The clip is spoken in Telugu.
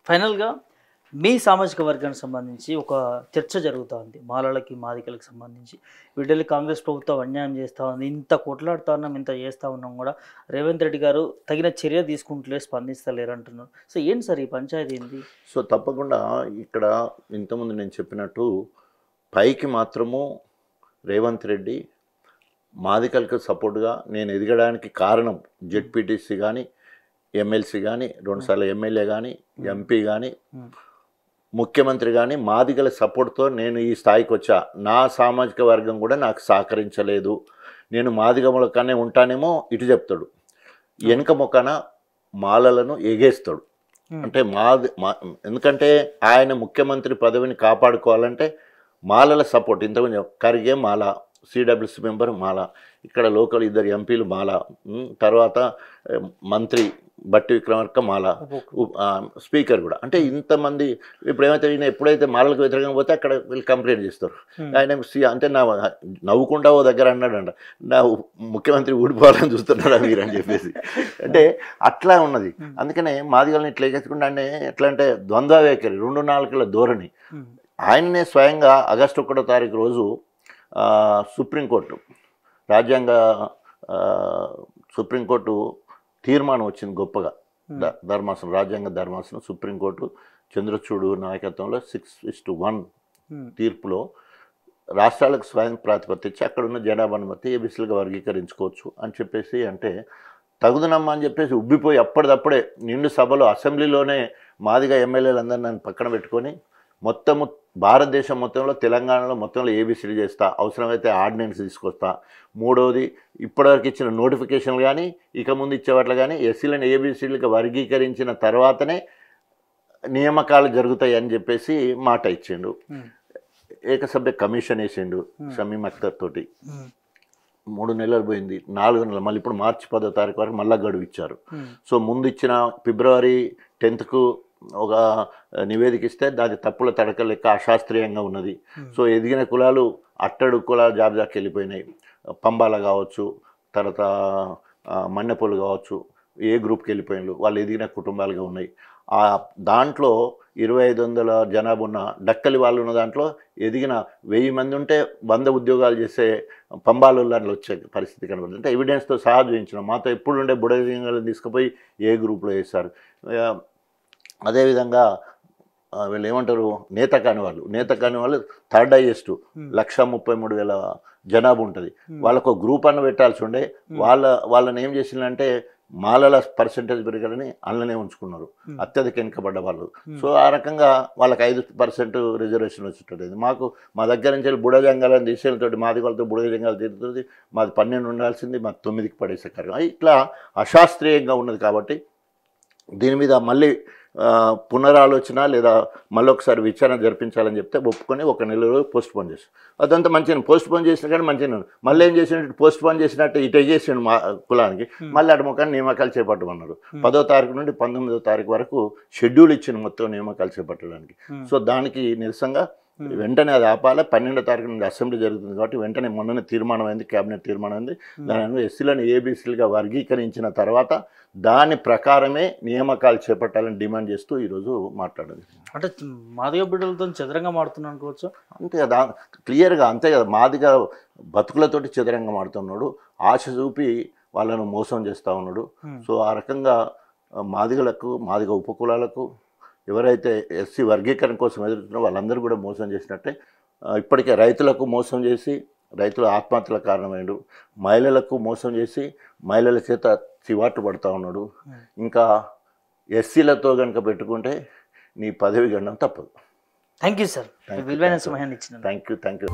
ఫైనల్గా మీ సామాజిక వర్గానికి సంబంధించి ఒక చర్చ జరుగుతూ ఉంది. మాలలకి మాదికలకు సంబంధించి వీటిని కాంగ్రెస్ ప్రభుత్వం అన్యాయం చేస్తూ ఉంది. ఇంత కొట్లాడుతూ ఉన్నాం, ఇంత చేస్తూ ఉన్నాం కూడా రేవంత్ రెడ్డి గారు తగిన చర్య తీసుకుంటలే, స్పందిస్తలేరు అంటున్నారు. సో ఏంటి సార్ ఈ పంచాయతీ ఏంది? సో తప్పకుండా ఇక్కడ ఇంతకుముందు నేను చెప్పినట్టు పైకి మాత్రము రేవంత్ రెడ్డి మాదికలకు సపోర్ట్గా నేను ఎదగడానికి కారణం జెడ్పీటీసీ కానీ ఎమ్మెల్సీ కానీ 2 సార్లు ఎమ్మెల్యే కానీ ఎంపీ కానీ ముఖ్యమంత్రి కానీ మాదిగల సపోర్ట్తో నేను ఈ స్థాయికి వచ్చా. నా సామాజిక వర్గం కూడా నాకు సహకరించలేదు, నేను మాదిగములకనే ఉంటానేమో ఇటు చెప్తాడు. వెనుక మొక్కన మాలలను ఎగేస్తాడు. అంటే ఎందుకంటే ఆయన ముఖ్యమంత్రి పదవిని కాపాడుకోవాలంటే మాలల సపోర్ట్. ఇంతకుముందు ఖర్గే మాల, సిడబ్ల్యూసీ మెంబర్ మాల, ఇక్కడ లోకల్ 2 ఎంపీలు మాల, తర్వాత మంత్రి బట్టి విక్రమార్క మాల, స్పీకర్ కూడా. అంటే ఇంతమంది ఇప్పుడు ఏమైతే ఈయన ఎప్పుడైతే మాలలకు వ్యతిరేకంగా పోతే అక్కడ వీళ్ళు కంప్లైంట్ చేస్తారు. ఆయన అంటే నా నవ్వుకుండా ఓ దగ్గర అన్నాడంట, నా ముఖ్యమంత్రి ఊడిపోవాలని చూస్తున్నారా మీరు అని చెప్పేసి. అంటే అట్లా ఉన్నది. అందుకనే మాదిగల్ని ఇట్లా ఎగేసుకుంటే అంటే ఎట్లా అంటే ద్వంద్వ వైఖరి, 2 నాలుకల ధోరణి. ఆయన్నే స్వయంగా ఆగస్టు 1వ తారీఖు రోజు సుప్రీంకోర్టు సుప్రీంకోర్టు తీర్మానం వచ్చింది గొప్పగా. ధర్మాసనం, రాజ్యాంగ ధర్మాసనం సుప్రీంకోర్టు చంద్రచూడు నాయకత్వంలో 6:1 తీర్పులో రాష్ట్రాలకు స్వయం ప్రాతిపత్తి ఇచ్చి అక్కడున్న జనాభాను బట్టి ఏబీసీలుగా వర్గీకరించుకోవచ్చు అని చెప్పేసి అంటే తగుదనమ్మా అని చెప్పేసి ఉబ్బిపోయి అప్పటిదప్పుడే నిండు సభలో అసెంబ్లీలోనే మాదిగా ఎమ్మెల్యేలందరినీ నన్ను పక్కన పెట్టుకొని మొత్తము భారతదేశం మొత్తంలో తెలంగాణలో మొత్తంలో ఏబీసీలు చేస్తా, అవసరమైతే ఆర్డినెన్స్ తీసుకొస్తా. మూడవది ఇప్పటివరకు ఇచ్చిన నోటిఫికేషన్లు కానీ ఇక ముందు ఇచ్చేవాట్లు కానీ ఎస్సీలను ఏబీసీలుగా వర్గీకరించిన తర్వాతనే నియామకాలు జరుగుతాయి అని చెప్పేసి మాట ఇచ్చిండు. ఏకసభ్య కమిషన్ వేసిండు షమీమ్ అఖ్తర్ తోటి. 3 నెలలు పోయింది, 4 నెలలు, మళ్ళీ ఇప్పుడు మార్చి 10వ తారీఖు వరకు మళ్ళా గడువు ఇచ్చారు. సో ముందు ఇచ్చిన ఫిబ్రవరి 10th ఒక నివేదిక ఇస్తే దాని తప్పుల తడక లెక్క అశాస్త్రీయంగా ఉన్నది. సో ఎదిగిన కులాలు అట్టడు కులాల జాబితాకి వెళ్ళిపోయినాయి. పంబాల కావచ్చు, తర్వాత మన్నెపూలు కావచ్చు, ఏ గ్రూప్కి వెళ్ళిపోయినారు, వాళ్ళు ఎదిగిన కుటుంబాలుగా ఉన్నాయి. దాంట్లో 2500 జనాభా ఉన్న డక్కలి వాళ్ళు ఉన్న దాంట్లో ఎదిగిన 1000 మంది ఉంటే 100 ఉద్యోగాలు చేసే పంబాలలో వచ్చే పరిస్థితి కనబడుతుంది. అంటే ఎవిడెన్స్తో సహా చూపించిన మాతో ఎప్పుడు ఉండే బుడగలను తీసుకుపోయి ఏ గ్రూప్లో వేశారు. అదేవిధంగా వీళ్ళు ఏమంటారు, నేత కాని వాళ్ళు థర్డ్ హైయెస్ట్ 1,33,000 జనాభా ఉంటుంది. వాళ్ళకు గ్రూప్ అన్న పెట్టాల్సి ఉండే వాళ్ళని ఏం చేసిందంటే మాలల పర్సెంటేజ్ పెరగాలని అందులోనే ఉంచుకున్నారు, అత్యధిక వెనుకబడ్డ వాళ్ళు. సో ఆ రకంగా వాళ్ళకి 5% రిజర్వేషన్ వచ్చేటది. మా దగ్గర నుంచి బుడజంగాలని తీసేళ్ళతోటి మాది వాళ్ళతో బుడజంగాలు తీరుతుంది, మాది 12 ఉండాల్సింది, మాది 9కి పడేసే కార్యక్రమం. ఇట్లా అశాస్త్రీయంగా ఉన్నది. కాబట్టి దీని మీద మళ్ళీ పునరాలోచన లేదా మళ్ళొకసారి విచారణ జరిపించాలని చెప్తే ఒప్పుకొని 1 నెల రోజులు పోస్ట్పోన్ చేసి అదంతా మంచిగా పోస్ట్పోన్ చేసిన కానీ మంచిగా మళ్ళీ ఏం చేసినట్టు పోస్ట్పోన్ చేసినట్టు ఇటు చేసాడు మా కులానికి. మళ్ళీ అటు ముఖాన్ని నియామకాలు చేపట్టమన్నారు. 10వ తారీఖు నుండి 19వ తారీఖు వరకు షెడ్యూల్ ఇచ్చిన మొత్తం నియామకాలు చేపట్టడానికి. సో దానికి నిరసనగా వెంటనే అది ఆపాలి. 12వ తారీఖు నుండి అసెంబ్లీ జరుగుతుంది కాబట్టి వెంటనే మొన్ననే తీర్మానం అయింది, క్యాబినెట్ తీర్మానం అయింది. దాని ఎస్సీలను ఏబీసీలుగా వర్గీకరించిన తర్వాత దాని ప్రకారమే నియామకాలు చేపట్టాలని డిమాండ్ చేస్తూ ఈరోజు మాట్లాడింది. అంటే మాదిగ బిడ్డలతో చదరంగం ఆడుతున్నాను అనుకోవచ్చు. అంతే కదా, క్లియర్గా అంతే కదా. మాదిగ బతుకులతోటి చదరంగం ఆడుతున్నాడు, ఆశ చూపి వాళ్ళను మోసం చేస్తూ ఉన్నాడు. సో ఆ రకంగా మాదిగ ఉపకులాలకు ఎవరైతే ఎస్సీ వర్గీకరణ కోసం ఎదురుతున్నారో వాళ్ళందరూ కూడా మోసం చేసినట్టే. ఇప్పటికే రైతులకు మోసం చేసి రైతుల ఆత్మహత్యల కారణమైనడు, మహిళలకు మోసం చేసి మహిళల చేత చివాట్లు పడుతూ ఉన్నాడు. ఇంకా ఎస్సీలతో కనుక పెట్టుకుంటే నీ పదవి గండం తప్పదు. థ్యాంక్ యూ సార్, విలువైన సమయాన్ని ఇచ్చిన. Thank you.